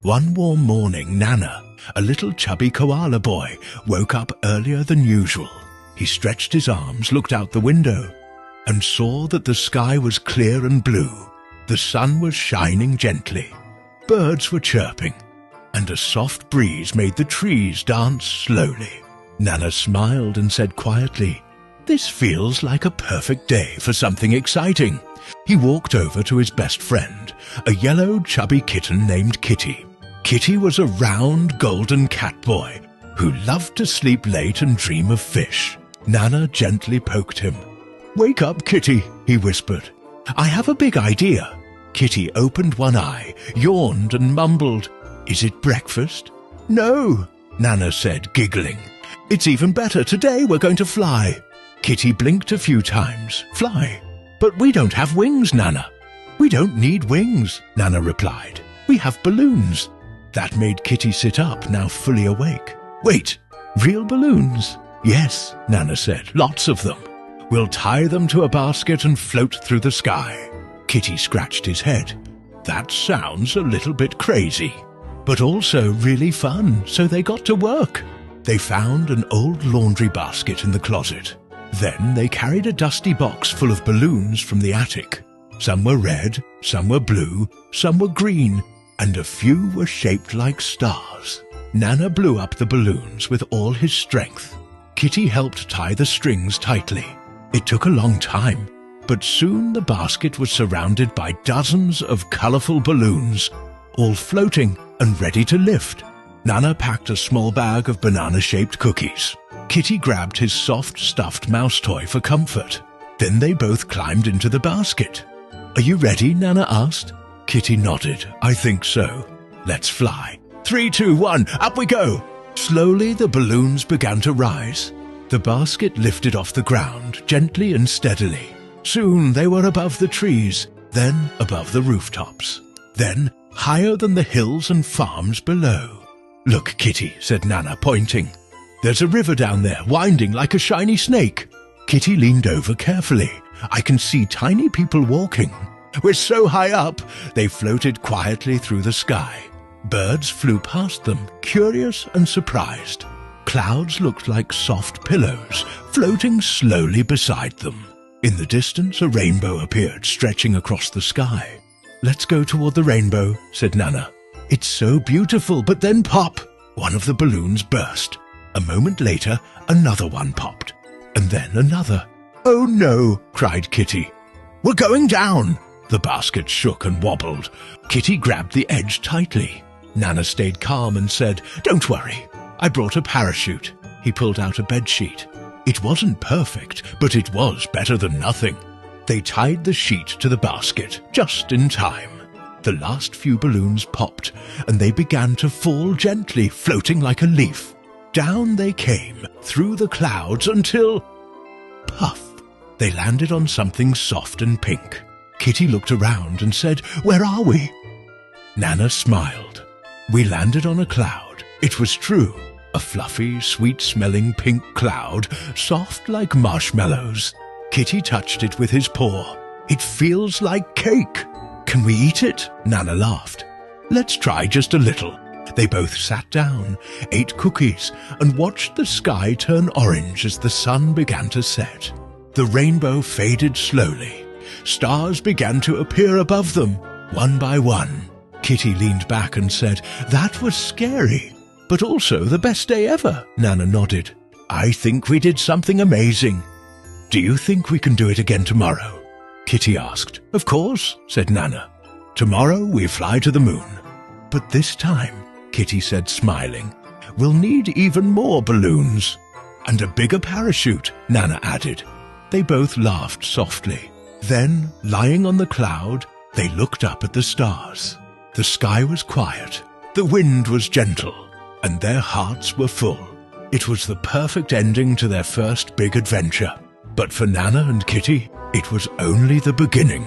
One warm morning, Nana, a little chubby koala boy, woke up earlier than usual. He stretched his arms, looked out the window, and saw that the sky was clear and blue. The sun was shining gently. Birds were chirping, and a soft breeze made the trees dance slowly. Nana smiled and said quietly, "This feels like a perfect day for something exciting." He walked over to his best friend, a yellow chubby kitten named Kitty. Kitty was a round golden cat boy who loved to sleep late and dream of fish. Nana gently poked him. "Wake up, Kitty," he whispered. "I have a big idea." Kitty opened one eye, yawned and mumbled, "Is it breakfast?" "No," Nana said, giggling. "It's even better. Today we're going to fly." Kitty blinked a few times. "Fly? But we don't have wings, Nana." "We don't need wings," Nana replied. "We have balloons." That made Kitty sit up, now fully awake. "Wait, real balloons?" "Yes," Nana said, "lots of them. We'll tie them to a basket and float through the sky." Kitty scratched his head. "That sounds a little bit crazy, but also really fun," so they got to work. They found an old laundry basket in the closet. Then they carried a dusty box full of balloons from the attic. Some were red, some were blue, some were green, and a few were shaped like stars. Nana blew up the balloons with all his strength. Kitty helped tie the strings tightly. It took a long time, but soon the basket was surrounded by dozens of colorful balloons, all floating and ready to lift. Nana packed a small bag of banana-shaped cookies. Kitty grabbed his soft, stuffed mouse toy for comfort. Then they both climbed into the basket. "Are you ready?" Nana asked. Kitty nodded. "I think so. Let's fly. 3, 2, 1, up we go!" Slowly the balloons began to rise. The basket lifted off the ground, gently and steadily. Soon they were above the trees, then above the rooftops, then higher than the hills and farms below. "Look, Kitty," said Nana, pointing. "There's a river down there, winding like a shiny snake." Kitty leaned over carefully. "I can see tiny people walking. We're so high up." They floated quietly through the sky. Birds flew past them, curious and surprised. Clouds looked like soft pillows, floating slowly beside them. In the distance, a rainbow appeared, stretching across the sky. "Let's go toward the rainbow," said Nana. "It's so beautiful," but then pop! One of the balloons burst. A moment later, another one popped, and then another. "Oh no!" cried Kitty. "We're going down!" The basket shook and wobbled. Kitty grabbed the edge tightly. Nana stayed calm and said, "Don't worry. I brought a parachute." He pulled out a bedsheet. It wasn't perfect, but it was better than nothing. They tied the sheet to the basket, just in time. The last few balloons popped, and they began to fall gently, floating like a leaf. Down they came, through the clouds, until... puff! They landed on something soft and pink. Kitty looked around and said, "Where are we?" Nana smiled. "We landed on a cloud." It was true. A fluffy, sweet-smelling pink cloud, soft like marshmallows. Kitty touched it with his paw. "It feels like cake." "Can we eat it?" Nana laughed. "Let's try just a little." They both sat down, ate cookies, and watched the sky turn orange as the sun began to set. The rainbow faded slowly. Stars began to appear above them, one by one. Kitty leaned back and said, "That was scary, but also the best day ever." Nana nodded. "I think we did something amazing." "Do you think we can do it again tomorrow?" Kitty asked. "Of course," said Nana. "Tomorrow we fly to the moon." "But this time," Kitty said, smiling, "we'll need even more balloons." "And a bigger parachute," Nana added. They both laughed softly. Then, lying on the cloud, they looked up at the stars. The sky was quiet, the wind was gentle, and their hearts were full. It was the perfect ending to their first big adventure. But for Nana and Kitty, it was only the beginning.